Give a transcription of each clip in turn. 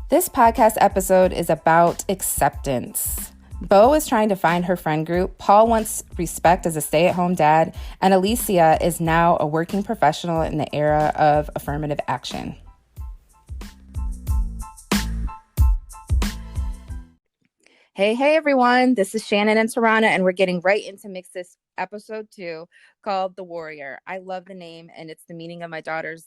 This podcast episode is about acceptance. Bo is trying to find her friend group. Paul wants respect as a stay-at-home dad, and Alicia is now a working professional in the era of affirmative action. Hey, everyone. This is Shannon and Tarana, and we're getting right into Mix This episode 2 called The Warrior. I love the name, and it's the meaning of my daughter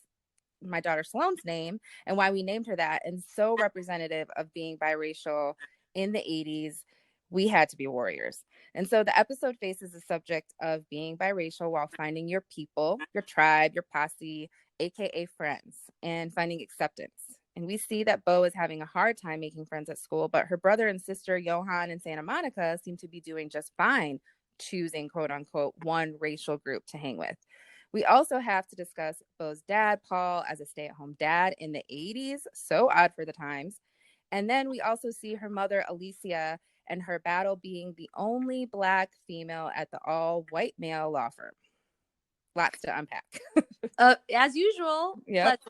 Sloane's name and why we named her that, and so representative of being biracial in the 80s. We had to be warriors. And so the episode faces the subject of being biracial while finding your people, your tribe, your posse, aka friends, and finding acceptance. And we see that Bo is having a hard time making friends at school, but her brother and sister Johan in Santa Monica seem to be doing just fine choosing quote unquote one racial group to hang with. We also have to discuss Bo's dad, Paul, as a stay-at-home dad in the 80s. So odd for the times. And then we also see her mother, Alicia, and her battle being the only Black female at the all-white male law firm. Lots to unpack. As usual, Yep.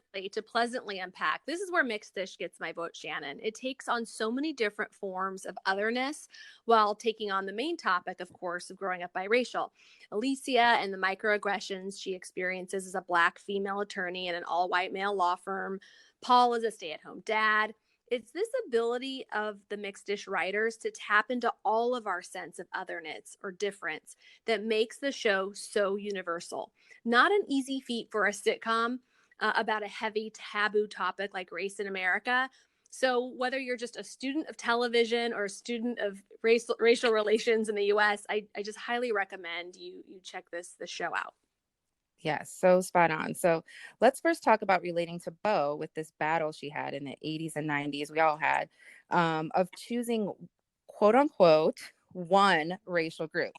pleasantly unpack. This is where Mixed Dish gets my vote, Shannon. It takes on so many different forms of otherness while taking on the main topic, of course, of growing up biracial. Alicia and the microaggressions she experiences as a Black female attorney in an all-white male law firm. Paul is a stay-at-home dad. It's this ability of the Mixed Dish writers to tap into all of our sense of otherness or difference that makes the show so universal. Not an easy feat for a sitcom about a heavy taboo topic like race in America. So whether you're just a student of television or a student of racial relations in the U.S., I just highly recommend you check the show out. Yes, so spot on. So let's first talk about relating to Bo with this battle she had in the 80s and 90s, we all had, of choosing, quote unquote, one racial group,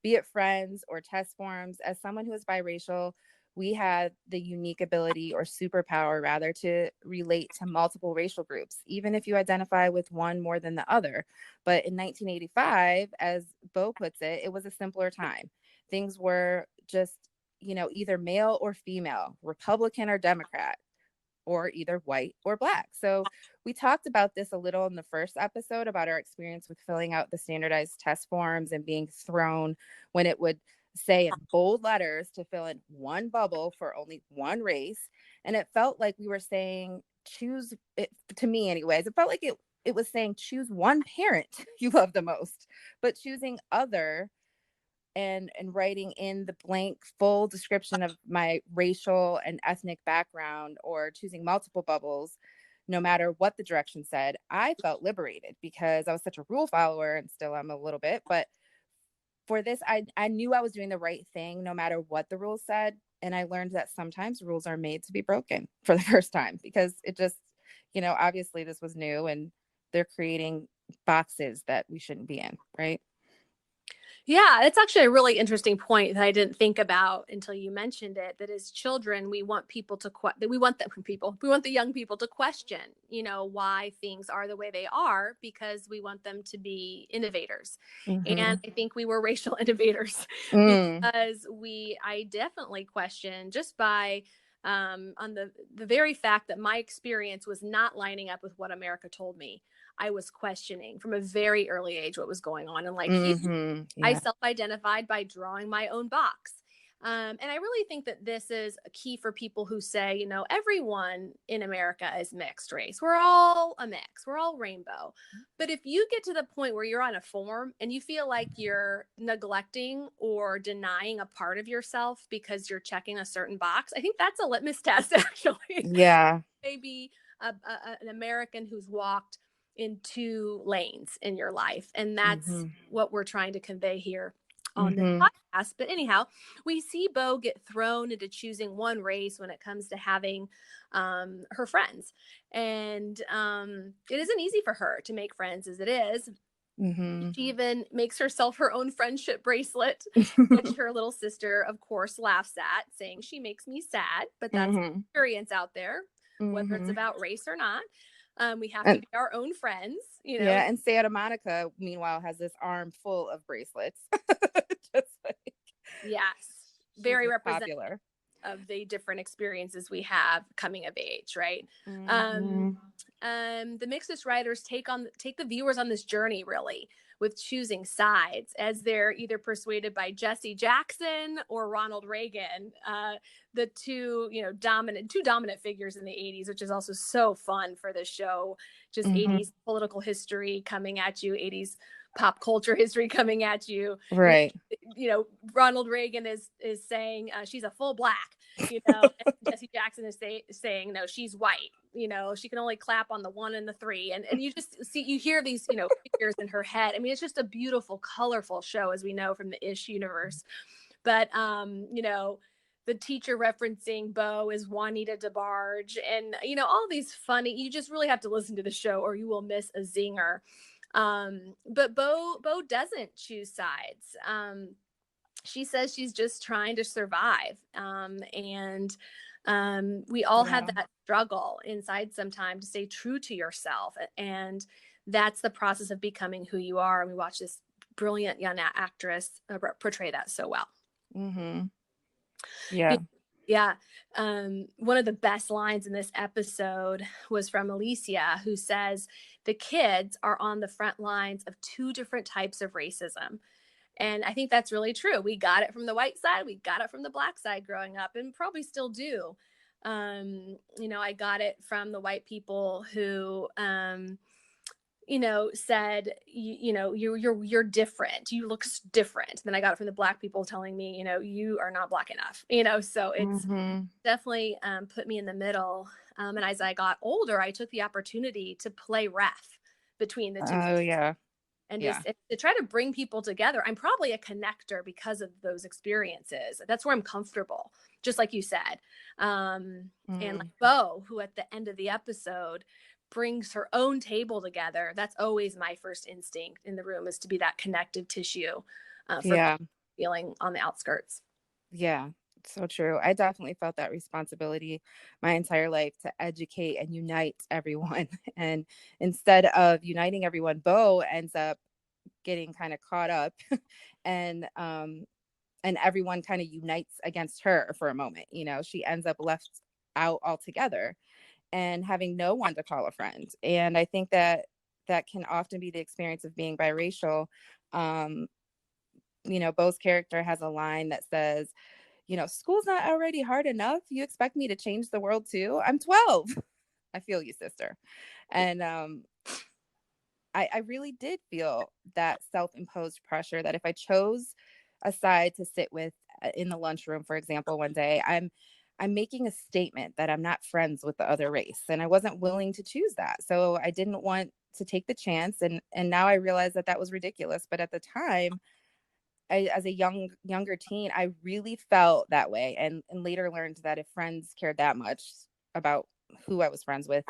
be it friends or test forms. As someone who is biracial, we had the unique ability or superpower, rather, to relate to multiple racial groups, even if you identify with one more than the other. But in 1985, as Bo puts it, it was a simpler time. Things were just either male or female, Republican or Democrat, or either white or Black. So we talked about this a little in the first episode about our experience with filling out the standardized test forms and being thrown when it would say in bold letters to fill in one bubble for only one race. And it felt like we were saying choose it, to me anyways, it felt like it was saying choose one parent you love the most, but choosing other and writing in the blank full description of my racial and ethnic background, or choosing multiple bubbles, no matter what the direction said, I felt liberated because I was such a rule follower, and still I'm a little bit. But for this, I knew I was doing the right thing no matter what the rules said. And I learned that sometimes rules are made to be broken for the first time, because it just, obviously this was new and they're creating boxes that we shouldn't be in, right? Yeah, it's actually a really interesting point that I didn't think about until you mentioned it. That as children, we want people to we want the young people to question, why things are the way they are, because we want them to be innovators. Mm-hmm. And I think we were racial innovators because I definitely question just by on the very fact that my experience was not lining up with what America told me. I was questioning from a very early age what was going on. And like you, I self-identified by drawing my own box. And I really think that this is a key for people who say, everyone in America is mixed race. We're all a mix. We're all rainbow. But if you get to the point where you're on a form and you feel like you're neglecting or denying a part of yourself because you're checking a certain box, I think that's a litmus test, actually. Yeah. Maybe an American who's walked in two lanes in your life. And that's what we're trying to convey here on this podcast. But anyhow, we see Bo get thrown into choosing one race when it comes to having her friends. And it isn't easy for her to make friends as it is. She even makes herself her own friendship bracelet, which her little sister, of course, laughs at, saying she makes me sad. But that's an experience out there, whether it's about race or not. We have to be our own friends, Yeah, and Santa Monica, meanwhile, has this arm full of bracelets. Just yes, very representative popular of the different experiences we have coming of age, right? Mm-hmm. The Mixed writers take the viewers on this journey, really, with choosing sides, as they're either persuaded by Jesse Jackson or Ronald Reagan, the two dominant figures in the 80s, which is also so fun for the show. Just Mm-hmm. 80s political history coming at you, 80s pop culture history coming at you. Right. Ronald Reagan is saying she's a full black, and Jesse Jackson is saying no, she's white. She can only clap on the 1 and the 3, and you just you hear these figures in her head. I mean, it's just a beautiful, colorful show, as we know from the Ish universe. But the teacher referencing Bo is Juanita DeBarge, and all these funny. You just really have to listen to the show, or you will miss a zinger. But Bo doesn't choose sides. She says she's just trying to survive. And we all have that struggle inside sometime to stay true to yourself. And that's the process of becoming who you are. And we watch this brilliant young actress portray that so well. Mm-hmm. Yeah. Yeah. One of the best lines in this episode was from Alicia, who says, the kids are on the front lines of 2 different types of racism. And I think that's really true. We got it from the white side. We got it from the black side growing up, and probably still do. I got it from the white people who, said, you're different. You look different. Then I got it from the black people telling me, you are not black enough, so it's definitely put me in the middle. And as I got older, I took the opportunity to play ref between the two. Oh, yeah. And just to try to bring people together. I'm probably a connector because of those experiences. That's where I'm comfortable, just like you said. And like Bo, who at the end of the episode brings her own table together. That's always my first instinct in the room, is to be that connective tissue for feeling on the outskirts. Yeah, so true. I definitely felt that responsibility my entire life to educate and unite everyone. And instead of uniting everyone, Bo ends up getting kind of caught up and everyone kind of unites against her for a moment. She ends up left out altogether and having no one to call a friend. And I think that can often be the experience of being biracial. Bo's character has a line that says, school's not already hard enough. You expect me to change the world too? I'm 12. I feel you, sister. And I really did feel that self-imposed pressure that if I chose a side to sit with in the lunchroom, for example, one day, I'm making a statement that I'm not friends with the other race. And I wasn't willing to choose that. So I didn't want to take the chance. And now I realize that was ridiculous. But at the time, as a younger teen, I really felt that way, and later learned that if friends cared that much about who I was friends with,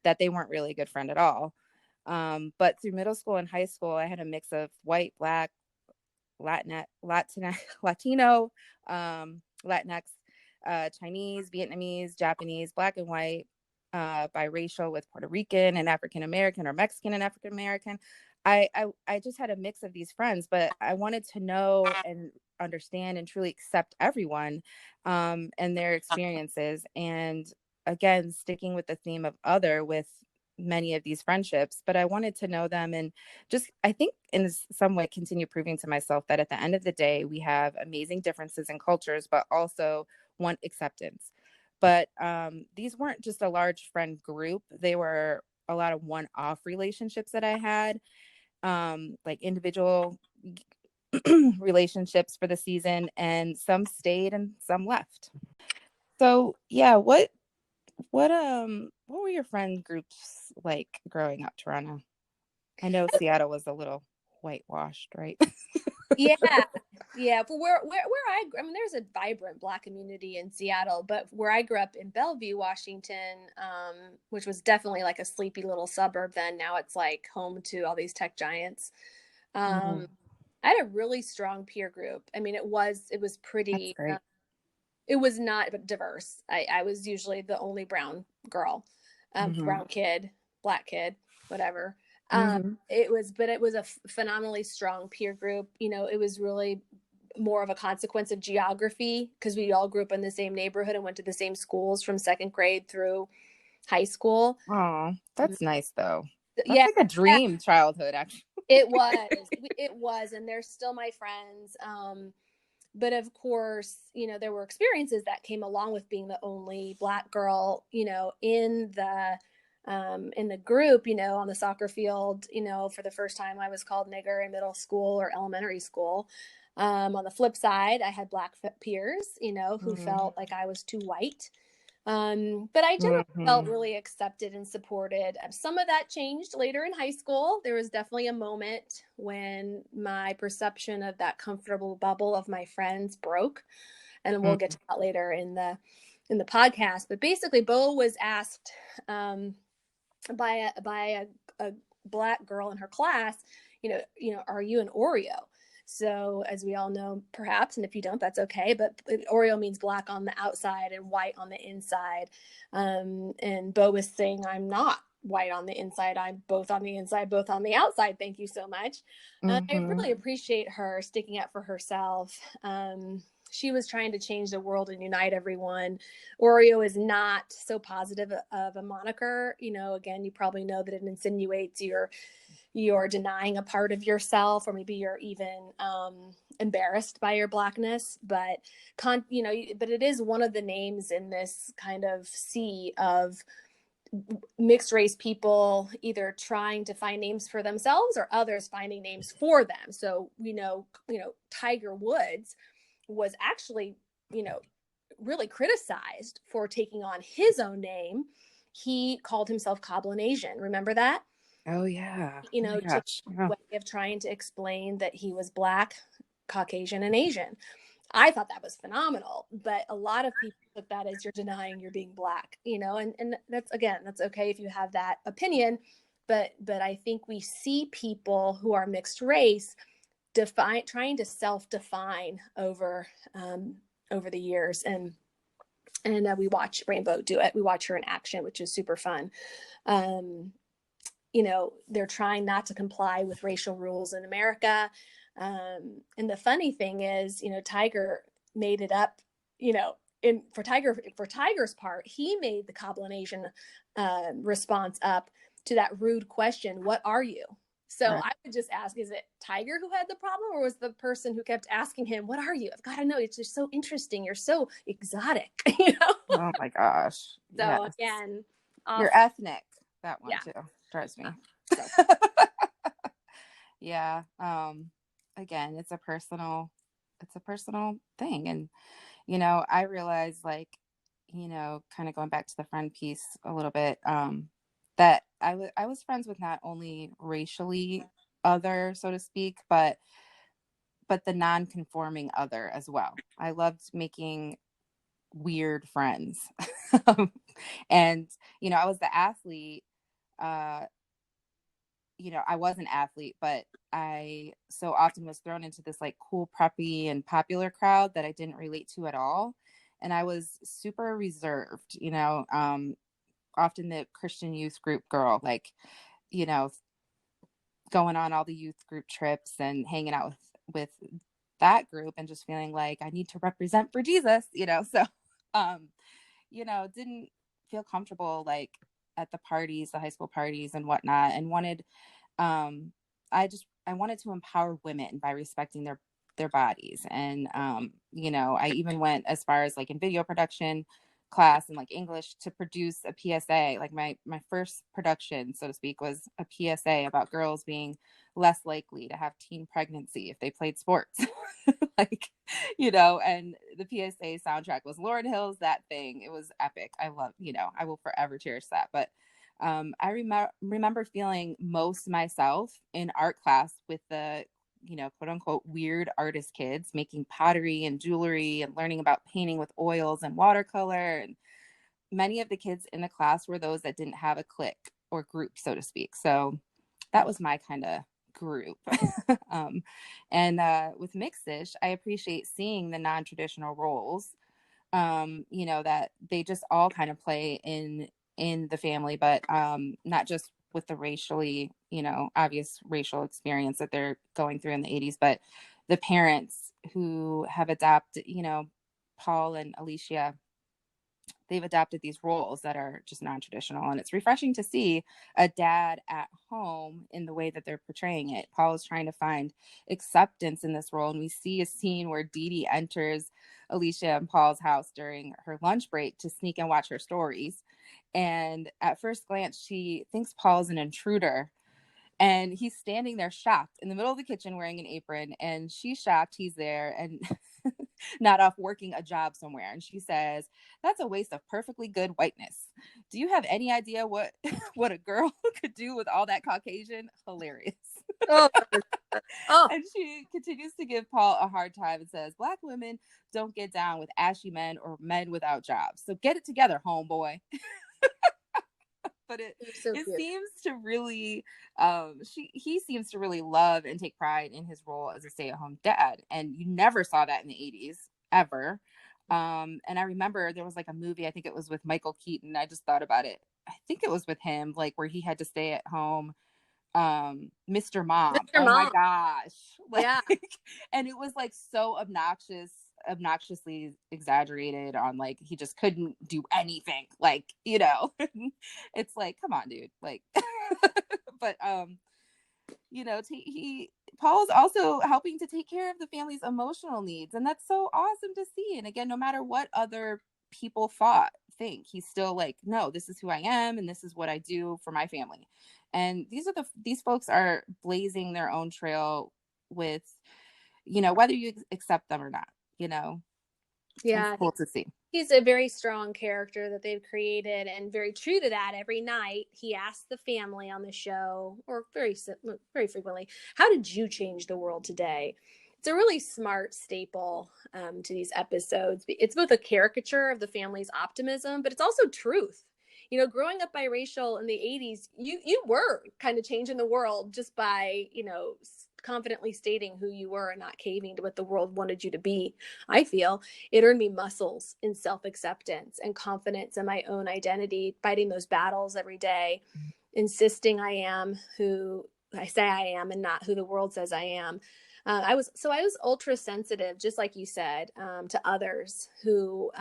that they weren't really a good friend at all. But through middle school and high school, I had a mix of white, black, Latino, Latinx, Chinese, Vietnamese, Japanese, black and white, biracial with Puerto Rican and African American, or Mexican and African American. I just had a mix of these friends, but I wanted to know and understand and truly accept everyone and their experiences. And again, sticking with the theme of other with many of these friendships, but I wanted to know them and just, I think in some way, continue proving to myself that at the end of the day, we have amazing differences in cultures, but also want acceptance. But these weren't just a large friend group. They were a lot of one-off relationships that I had, like individual relationships for the season, and some stayed and some left. So yeah, what were your friend groups like growing up, Toronto? I know Seattle was a little whitewashed, right? Yeah. For where I mean, there's a vibrant Black community in Seattle, but where I grew up in Bellevue, Washington, which was definitely like a sleepy little suburb then. Now it's like home to all these tech giants. I had a really strong peer group. I mean, it was pretty. It was not diverse. I was usually the only brown girl, brown kid, Black kid, whatever. It was a phenomenally strong peer group. It was really more of a consequence of geography, because we all grew up in the same neighborhood and went to the same schools from second grade through high school. Oh, that's nice though. That's Yeah, like a dream childhood, actually. it was. It was, and they're still my friends. But of course, there were experiences that came along with being the only Black girl, in the group, on the soccer field. For the first time, I was called nigger in middle school or elementary school. On the flip side, I had Black peers, who felt like I was too white. But I generally felt really accepted and supported. Some of that changed later in high school. There was definitely a moment when my perception of that comfortable bubble of my friends broke, and we'll get to that later in the podcast. But basically, Bo was asked by a Black girl in her class, are you an Oreo? So, as we all know, perhaps, and if you don't, that's okay. But Oreo means Black on the outside and white on the inside. And Bo was saying, I'm not white on the inside. I'm both on the inside, both on the outside. Thank you so much. I really appreciate her sticking up for herself. She was trying to change the world and unite everyone. Oreo is not so positive of a moniker. Again, you probably know that it insinuates you're denying a part of yourself, or maybe you're even embarrassed by your Blackness. But but it is one of the names in this kind of sea of mixed race people either trying to find names for themselves or others finding names for them. So Tiger Woods was actually really criticized for taking on his own name. He called himself Cablinasian. Remember that? Oh yeah. To Yeah. way of trying to explain that he was Black, Caucasian, and Asian. I thought that was phenomenal, but a lot of people took that as you're denying you're being Black, and that's okay if you have that opinion, but I think we see people who are mixed race trying to self-define over the years, and we watch Rainbow do it. We watch her in action, which is super fun. They're trying not to comply with racial rules in America. And the funny thing is, Tiger made it up, for Tiger's part, he made the Cablinasian response up to that rude question, what are you? So I would just ask, is it Tiger who had the problem, or was the person who kept asking him, what are you? I've got to know. It's just so interesting. You're so exotic, Oh my gosh. So yes. Again, you're ethnic. That one too drives me. Yeah. Again, it's a personal thing. And, I realize, like, kind of going back to the friend piece a little bit, that I was friends with not only racially other, so to speak, but the non-conforming other as well. I loved making weird friends. And, I was the athlete. I was an athlete, but I so often was thrown into this like cool, preppy and popular crowd that I didn't relate to at all. And I was super reserved, often the Christian youth group girl, like, going on all the youth group trips and hanging out with that group and just feeling like I need to represent for Jesus, so, didn't feel comfortable like at the parties, the high school parties and whatnot, and wanted, I wanted to empower women by respecting their bodies. And, I even went as far as like in video production class and like English to produce a PSA. Like my first production, so to speak, was a PSA about girls being less likely to have teen pregnancy if they played sports. Like, and the PSA soundtrack was Lauryn Hill's That Thing. It was epic. I love, I will forever cherish that. But I remember feeling most myself in art class with the, quote unquote, weird artist kids making pottery and jewelry and learning about painting with oils and watercolor. And many of the kids in the class were those that didn't have a clique or group, so to speak. So that was my kind of group. And with Mixed-ish, I appreciate seeing the non-traditional roles, that they just all kind of play in the family, but not just with the racially, obvious racial experience that they're going through in the 80s, but the parents who have adopted, Paul and Alicia, they've adopted these roles that are just non-traditional, and it's refreshing to see a dad at home in the way that they're portraying it. Paul is trying to find acceptance in this role, and we see a scene where Dee Dee enters Alicia and Paul's house during her lunch break to sneak and watch her stories, and at first glance she thinks Paul's an intruder, and he's standing there shocked in the middle of the kitchen wearing an apron, and she's shocked he's there and not off working a job somewhere. And she says, "That's a waste of perfectly good whiteness. Do you have any idea what what a girl could do with all that Caucasian?" Hilarious. Oh, oh, And she continues to give Paul a hard time and says, "Black women don't get down with ashy men or men without jobs. So get it together, homeboy." But so it cute. seems to really he seems to really love and take pride in his role as a stay-at-home dad, and you never saw that in the 80s ever. And I remember there was like a movie, I think it was with Michael Keaton. I just thought about it. I think it was with him, like where he had to stay at home, Mr. Mom. Mr. Oh my Mom. gosh. Like, Yeah. and it was like so obnoxiously exaggerated on, like, he just couldn't do anything, like, it's like, come on, dude, like. But he Paul's also helping to take care of the family's emotional needs, and that's so awesome to see. And again, no matter what other people think, he's still like, no, this is who I am and this is what I do for my family. And these folks are blazing their own trail with, whether you accept them or not, it's Yeah. cool to see. He's a very strong character that they've created, and very true to that. Every night he asks the family on the show, or very frequently, how did you change the world today? It's a really smart staple to these episodes. It's both a caricature of the family's optimism, but it's also truth. Growing up biracial in the 80s, you were kind of changing the world just by, confidently stating who you were and not caving to what the world wanted you to be. I feel it earned me muscles in self-acceptance and confidence in my own identity, fighting those battles every day, insisting I am who I say I am and not who the world says I am. I was ultra sensitive, just like you said, to others who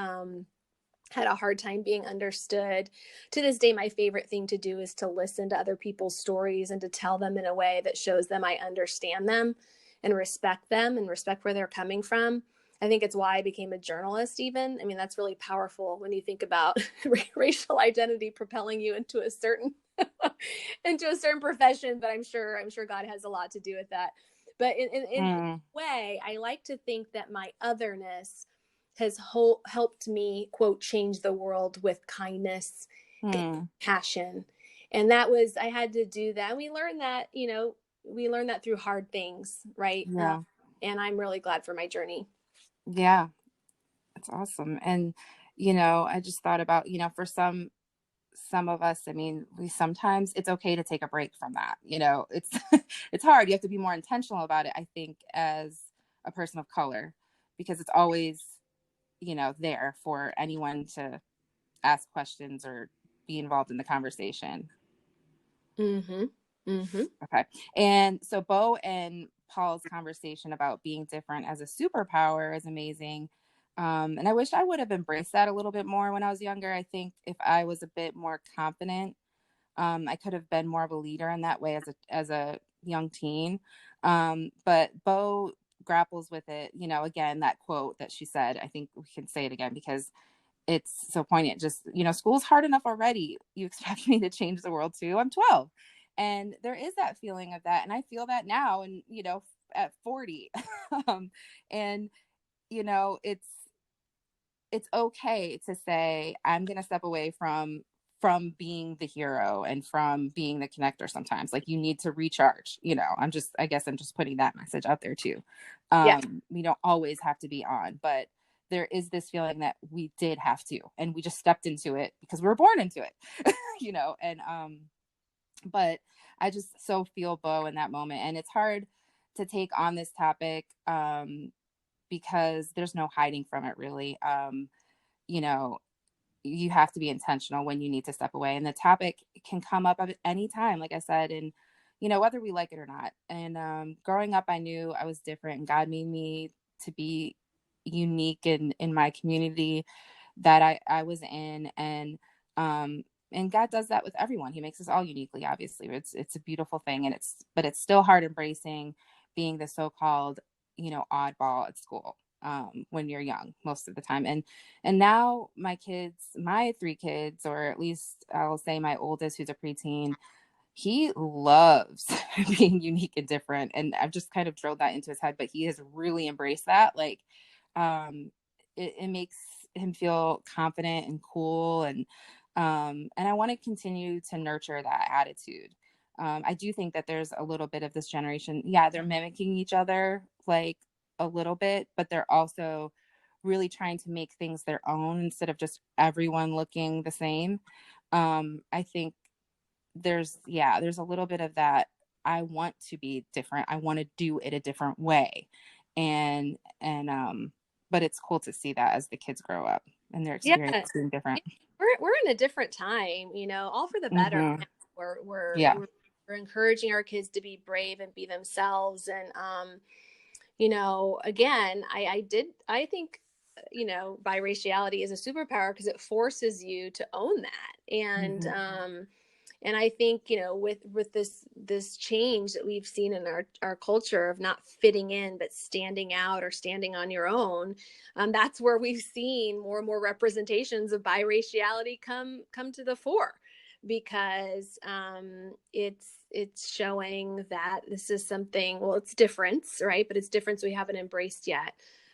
had a hard time being understood. To this day, my favorite thing to do is to listen to other people's stories and to tell them in a way that shows them I understand them and respect where they're coming from. I think it's why I became a journalist even. I mean, that's really powerful when you think about racial identity propelling you into a certain profession, but I'm sure God has a lot to do with that. But in a way, I like to think that my otherness has helped me, quote, change the world with kindness and passion. And I had to do that. And we learned that through hard things, right? Yeah. And I'm really glad for my journey. Yeah. That's awesome. And, I just thought about, for some of us, I mean, sometimes it's okay to take a break from that. It's, it's hard. You have to be more intentional about it, I think, as a person of color, because it's always, there for anyone to ask questions or be involved in the conversation. Mm-hmm. Mm-hmm. Okay. And so Bo and Paul's conversation about being different as a superpower is amazing. And I wish I would have embraced that a little bit more when I was younger. I think if I was a bit more confident, I could have been more of a leader in that way as a young teen. But Bo grapples with it, again, that quote that she said, I think we can say it again because it's so poignant. Just, school's hard enough already. You expect me to change the world too? I'm 12. And there is that feeling of that. And I feel that now, and, at 40. And, it's okay to say, I'm going to step away from being the hero and from being the connector sometimes. Like, you need to recharge. I guess I'm just putting that message out there too. Yeah. We don't always have to be on, but there is this feeling that we did have to, and we just stepped into it because we were born into it, and but I just so feel Bo in that moment. And it's hard to take on this topic because there's no hiding from it, really. You have to be intentional when you need to step away, and the topic can come up at any time, like I said. And whether we like it or not. And growing up, I knew I was different, and God made me to be unique in my community that I was in. And God does that with everyone. He makes us all uniquely, obviously. It's a beautiful thing. But it's still hard embracing being the so-called, oddball at school, when you're young most of the time. And now my 3 kids, or at least I'll say my oldest, who's a preteen, he loves being unique and different. And I've just kind of drilled that into his head, but he has really embraced that. Like, it makes him feel confident and cool. And I want to continue to nurture that attitude. I do think that there's a little bit of this generation. Yeah, they're mimicking each other like a little bit, but they're also really trying to make things their own instead of just everyone looking the same. I think there's a little bit of that. I want to be different. I want to do it a different way. And but it's cool to see that as the kids grow up and their Yeah. experience being different. We're in a different time, all for the better. Mm-hmm. We're, we're, Yeah. we're, we're encouraging our kids to be brave and be themselves. And, again, I think, biraciality is a superpower because it forces you to own that. And I think, with this change that we've seen in our culture of not fitting in, but standing out or standing on your own, that's where we've seen more and more representations of biraciality come to the fore, because it's showing that this is something. Well, it's difference, right? But it's difference we haven't embraced yet,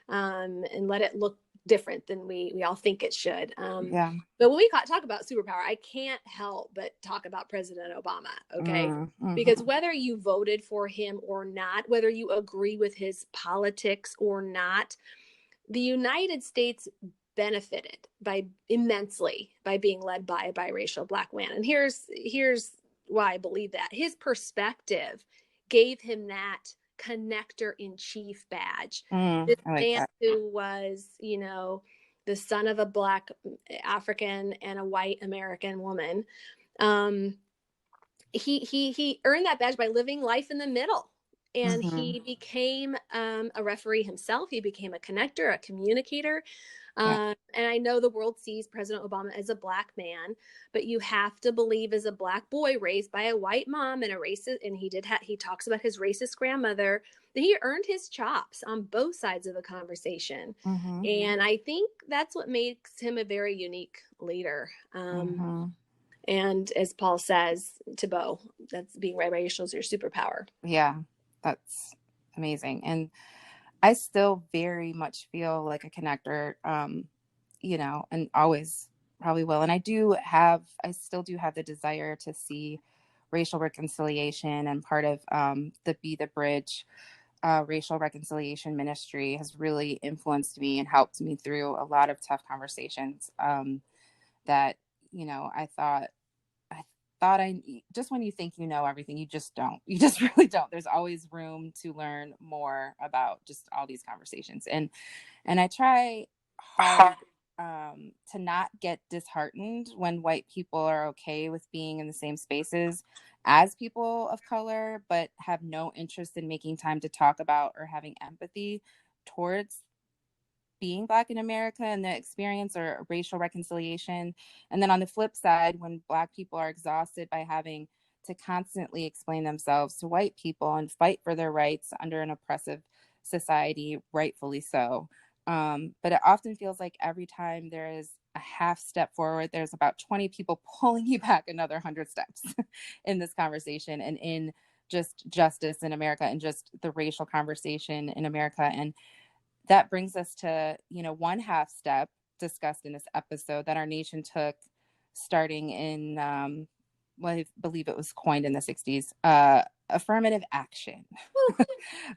and let it look different than we all think it should. Yeah. But when we talk about superpower, I can't help but talk about President Obama, okay? Mm-hmm. Because whether you voted for him or not, whether you agree with his politics or not, the United States benefited immensely by being led by a biracial Black man. And here's why I believe that. His perspective gave him that connector in chief badge. This I like man that. who was, the son of a Black African and a white American woman, he earned that badge by living life in the middle. And Mm-hmm. he became a referee himself. He became a connector, a communicator. Yeah. And I know the world sees President Obama as a Black man, but you have to believe, as a Black boy raised by a white mom and a racist, and he talks about his racist grandmother, that he earned his chops on both sides of the conversation. Mm-hmm. And I think that's what makes him a very unique leader. Mm-hmm. And as Paul says to Bo, that's being biracial is your superpower. Yeah, that's amazing. And I still very much feel like a connector, and always probably will. And I still do have the desire to see racial reconciliation, and part of the Be the Bridge racial reconciliation ministry has really influenced me and helped me through a lot of tough conversations, that, I thought just when you think you know everything, you just don't. You just really don't. There's always room to learn more about just all these conversations. And I try hard to not get disheartened when white people are okay with being in the same spaces as people of color, but have no interest in making time to talk about or having empathy towards being Black in America and the experience, or racial reconciliation. And then on the flip side, when Black people are exhausted by having to constantly explain themselves to white people and fight for their rights under an oppressive society, rightfully so. But it often feels like every time there is a half step forward, there's about 20 people pulling you back another 100 steps in this conversation, and in just justice in America, and just the racial conversation in America. And that brings us to, one half step discussed in this episode that our nation took starting in, I believe it was coined in the 60s, affirmative action.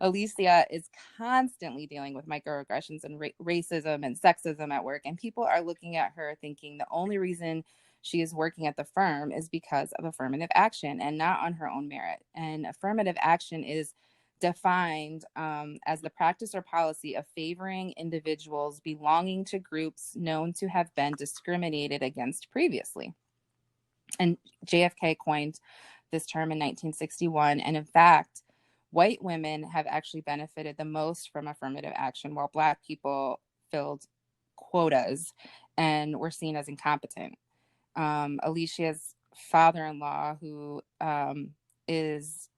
Alicia is constantly dealing with microaggressions and racism and sexism at work. And people are looking at her thinking the only reason she is working at the firm is because of affirmative action and not on her own merit. And affirmative action is defined as the practice or policy of favoring individuals belonging to groups known to have been discriminated against previously. And JFK coined this term in 1961. And in fact, white women have actually benefited the most from affirmative action, while Black people filled quotas and were seen as incompetent. Alicia's father-in-law, who is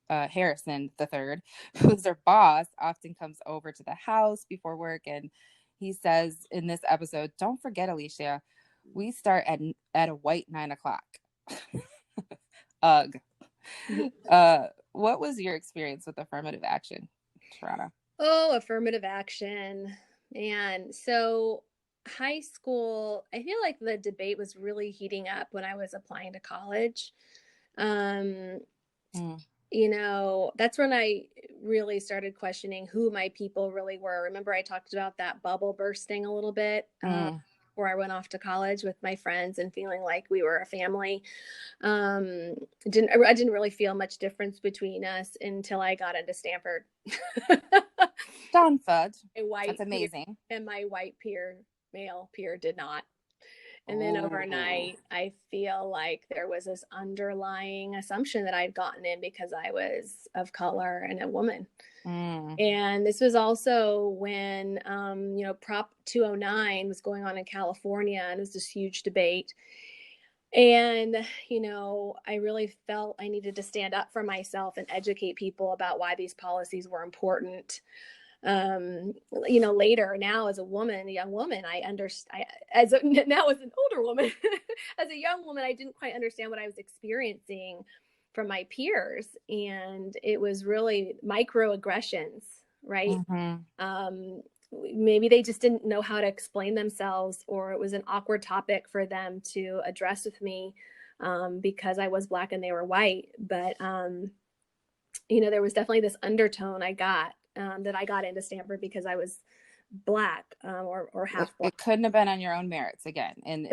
Harrison III, who's their boss, often comes over to the house before work, and he says in this episode, "Don't forget, Alicia, we start at a white 9 o'clock." Ugh. What was your experience with affirmative action, Tarana? Oh, affirmative action. Man, so high school, I feel like the debate was really heating up when I was applying to college. You know, that's when I really started questioning who my people really were. Remember, I talked about that bubble bursting a little bit before I went off to college with my friends and feeling like we were a family. I didn't really feel much difference between us until I got into Stanford. Don Fudge. That's amazing. And my white male peer did not. And then overnight, I feel like there was this underlying assumption that I'd gotten in because I was of color and a woman. And this was also when, Prop 209 was going on in California, and it was this huge debate. And, I really felt I needed to stand up for myself and educate people about why these policies were important. Later, now as a young woman, I understand. Now as an older woman, as a young woman, I didn't quite understand what I was experiencing from my peers, and it was really microaggressions, right? Maybe they just didn't know how to explain themselves, or it was an awkward topic for them to address with me because I was Black and they were white. But there was definitely this undertone I got. That I got into Stanford because I was Black or half Black. It couldn't have been on your own merits again. And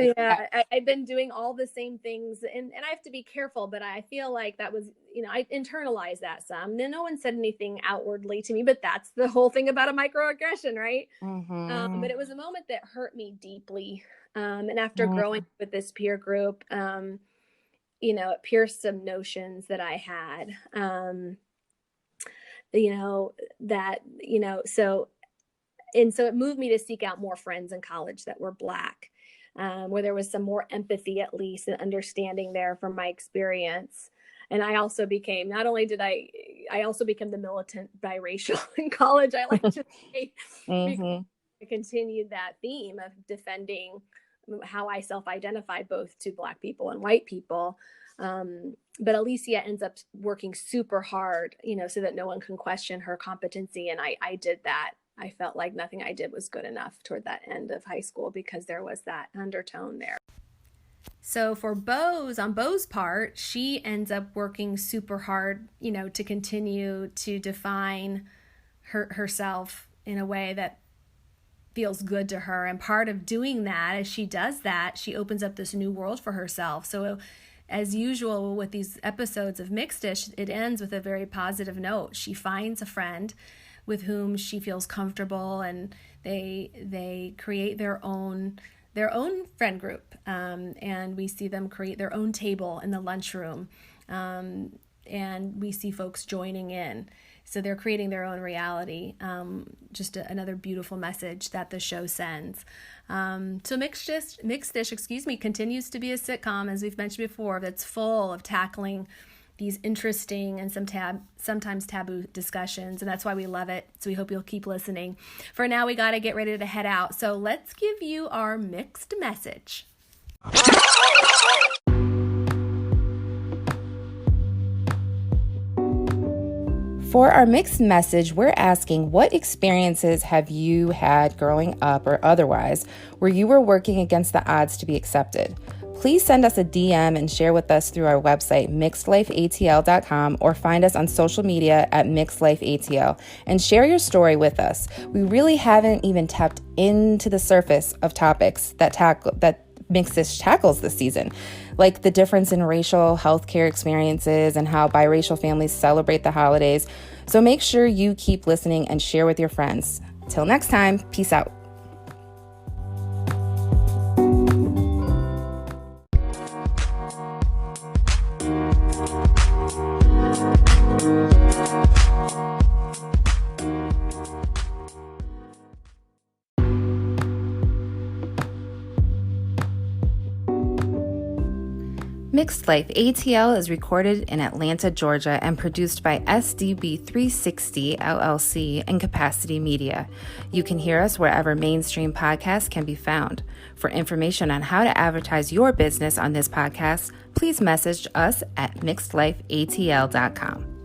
I've been doing all the same things, and I have to be careful, but I feel like that was, I internalized that some. No one said anything outwardly to me, but that's the whole thing about a microaggression, right? But it was a moment that hurt me deeply. And after growing with this peer group, it pierced some notions that I had. So it moved me to seek out more friends in college that were Black, where there was some more empathy, at least, and understanding there from my experience. And I also became, I also became the militant biracial in college. I like to say, I continued that theme of defending how I self-identify both to Black people and white people. But Alicia ends up working super hard, so that no one can question her competency. And I did that. I felt like nothing I did was good enough toward that end of high school because there was that undertone there. So on Bo's part, she ends up working super hard, to continue to define herself in a way that feels good to her. And part of doing that, as she does that, she opens up this new world for herself. So as usual with these episodes of Mixed Dish, it ends with a very positive note. She finds a friend with whom she feels comfortable, and they create their own friend group, and we see them create their own table in the lunchroom, and we see folks joining in. So they're creating their own reality. Just another beautiful message that the show sends. So Mixed Dish, continues to be a sitcom, as we've mentioned before, that's full of tackling these interesting and sometimes taboo discussions, and that's why we love it. So we hope you'll keep listening. For now, we got to get ready to head out. So let's give you our mixed message. For our mixed message, we're asking, what experiences have you had growing up or otherwise where you were working against the odds to be accepted? Please send us a DM and share with us through our website, mixedlifeatl.com, or find us on social media at mixedlifeatl and share your story with us. We really haven't even tapped into the surface of topics that Mixed Dish tackles this season, like the difference in racial healthcare experiences and how biracial families celebrate the holidays. So make sure you keep listening and share with your friends. Till next time, peace out. Mixed Life ATL is recorded in Atlanta, Georgia, and produced by SDB 360 LLC and Capacity Media. You can hear us wherever mainstream podcasts can be found. For information on how to advertise your business on this podcast, please message us at mixedlifeatl.com.